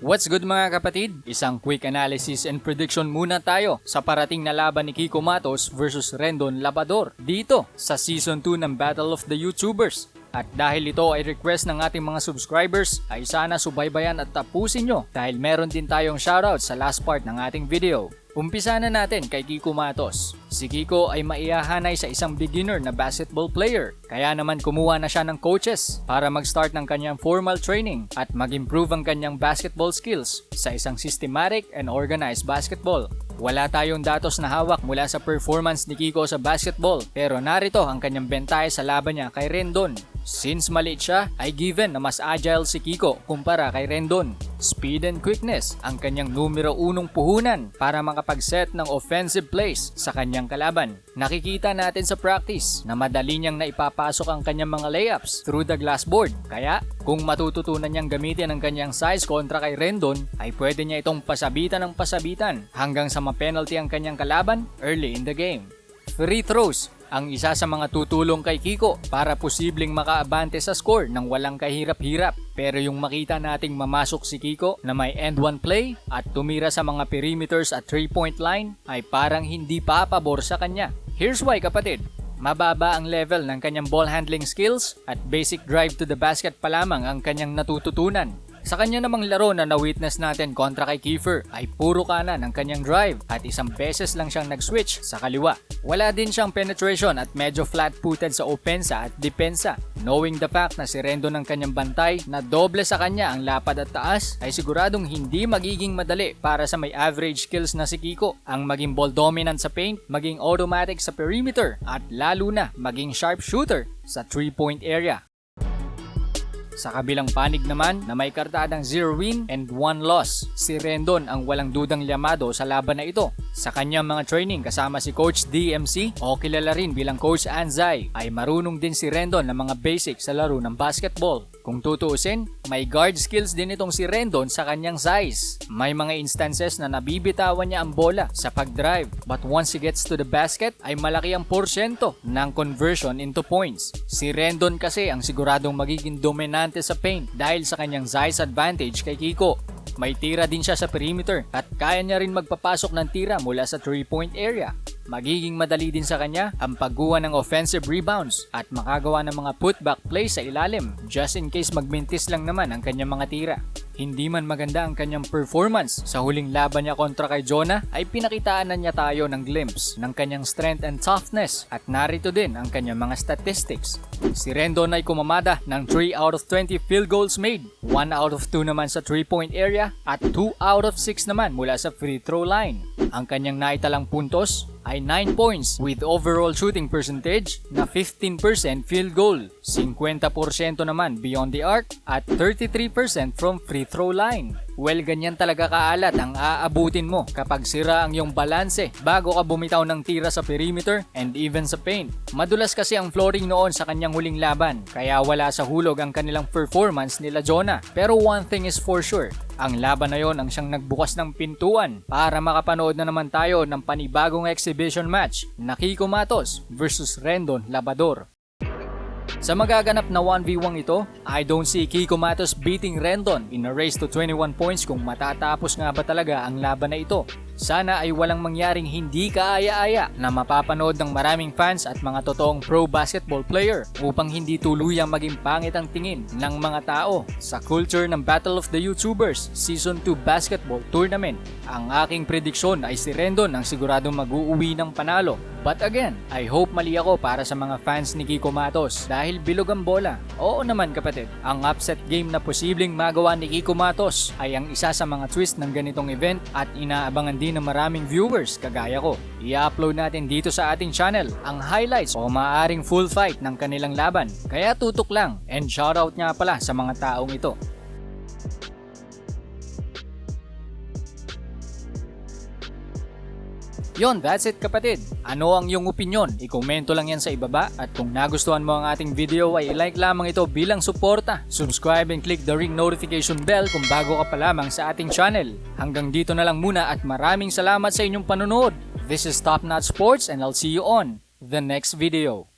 What's good mga kapatid? Isang quick analysis and prediction muna tayo sa parating na laban ni Kiko Matos versus Rendon Labrador dito sa Season 2 ng Battle of the YouTubers. At dahil ito ay request ng ating mga subscribers, ay sana subaybayan at tapusin nyo dahil meron din tayong shoutout sa last part ng ating video. Umpisa na natin kay Kiko Matos. Si Kiko ay maihahanay sa isang beginner na basketball player. Kaya naman kumuha na siya ng coaches para mag-start ng kanyang formal training at mag-improve ang kanyang basketball skills sa isang systematic and organized basketball. Wala tayong datos na hawak mula sa performance ni Kiko sa basketball pero narito ang kanyang bentahe sa laban niya kay Rendon. Since maliit siya, ay given na mas agile si Kiko kumpara kay Rendon. Speed and quickness ang kanyang numero 1 puhunan para makapag-set ng offensive plays sa kanyang kalaban. Nakikita natin sa practice na madali niyang naipapasok ang kanyang mga layups through the glass board. Kaya kung matututunan niyang gamitin ang kanyang size kontra kay Rendon, ay pwede niya itong pasabitan ng pasabitan hanggang sa ma-penalty ang kanyang kalaban early in the game. Free throws ang isa sa mga tutulong kay Kiko para posibleng makaabante sa score ng walang kahirap-hirap. Pero yung makita nating mamasok si Kiko na may end one play at tumira sa mga perimeters at 3-point line ay parang hindi papabor sa kanya. Here's why kapatid. Mababa ang level ng kanyang ball handling skills at basic drive to the basket pa lamang ang kanyang natututunan. Sa kanya namang laro na na-witness natin kontra kay Kiefer ay puro kanan ang kanyang drive at isang beses lang siyang nag-switch sa kaliwa. Wala din siyang penetration at medyo flat-footed sa opensa at depensa. Knowing the fact na si Rendon ng kanyang bantay na doble sa kanya ang lapad at taas ay siguradong hindi magiging madali para sa may average skills na si Kiko ang maging ball dominant sa paint, maging automatic sa perimeter at lalo na maging sharp shooter sa 3-point area. Sa kabilang panig naman na may kartadang 0 win and 1 loss, si Rendon ang walang dudang llamado sa laban na ito. Sa kanyang mga training kasama si Coach DMC o kilala rin bilang Coach Anzai ay marunong din si Rendon ng mga basics sa laro ng basketball. Kung tutuusin, may guard skills din itong si Rendon sa kanyang size. May mga instances na nabibitawan niya ang bola sa pag-drive but once he gets to the basket ay malaki ang porsyento ng conversion into points. Si Rendon kasi ang siguradong magiging dominante sa paint dahil sa kanyang size advantage kay Kiko. May tira din siya sa perimeter at kaya niya rin magpapasok ng tira mula sa 3-point area. Magiging madali din sa kanya ang pagguha ng offensive rebounds at makagawa ng mga putback plays sa ilalim just in case magmintis lang naman ang kanyang mga tira. Hindi man maganda ang kanyang performance sa huling laban niya kontra kay Jonah ay pinakitaan na niya tayo ng glimpse ng kanyang strength and toughness at narito din ang kanyang mga statistics. Si Rendon ay kumamada ng 3 out of 20 field goals made, 1 out of 2 naman sa 3-point area at 2 out of 6 naman mula sa free throw line. Ang kanyang naitalang puntos ay 9 points with overall shooting percentage na 15% field goal, 50% naman beyond the arc at 33% from free throw line. Well, ganyan talaga kaalat ang aabutin mo kapag sira ang iyong balanse bago ka bumitaw ng tira sa perimeter and even sa paint. Madulas kasi ang flooring noon sa kanyang huling laban kaya wala sa hulog ang kanilang performance nila Jonah. Pero one thing is for sure, ang laban na yon ang siyang nagbukas ng pintuan para makapanood na naman tayo ng panibagong exhibition match na Kiko Matos versus Rendon Labrador. Sa magaganap na 1v1 ito, I don't see Kiko Matos beating Rendon in a race to 21 points kung matatapos nga ba talaga ang laban na ito. Sana ay walang mangyaring hindi kaaya-aya na mapapanood ng maraming fans at mga totoong pro basketball player upang hindi tuluyang maging pangit ang tingin ng mga tao sa culture ng Battle of the YouTubers Season 2 Basketball Tournament. Ang aking prediksyon ay si Rendon ang siguradong mag-uuwi ng panalo. But again, I hope mali ako para sa mga fans ni Kiko Matos dahil bilog ang bola. Oo naman kapatid, ang upset game na posibleng magawa ni Kiko Matos ay ang isa sa mga twist ng ganitong event at inaabangan din ng maraming viewers kagaya ko. I-upload natin dito sa ating channel ang highlights o maaaring full fight ng kanilang laban. Kaya tutok lang and shoutout nga pala sa mga taong ito. Yon, that's it kapatid. Ano ang iyong opinion? I-komento lang yan sa ibaba at kung nagustuhan mo ang ating video ay i-like lamang ito bilang suporta. Subscribe and click the ring notification bell kung bago ka pa lamang sa ating channel. Hanggang dito na lang muna at maraming salamat sa inyong panonood. This is Top Notch Sports and I'll see you on the next video.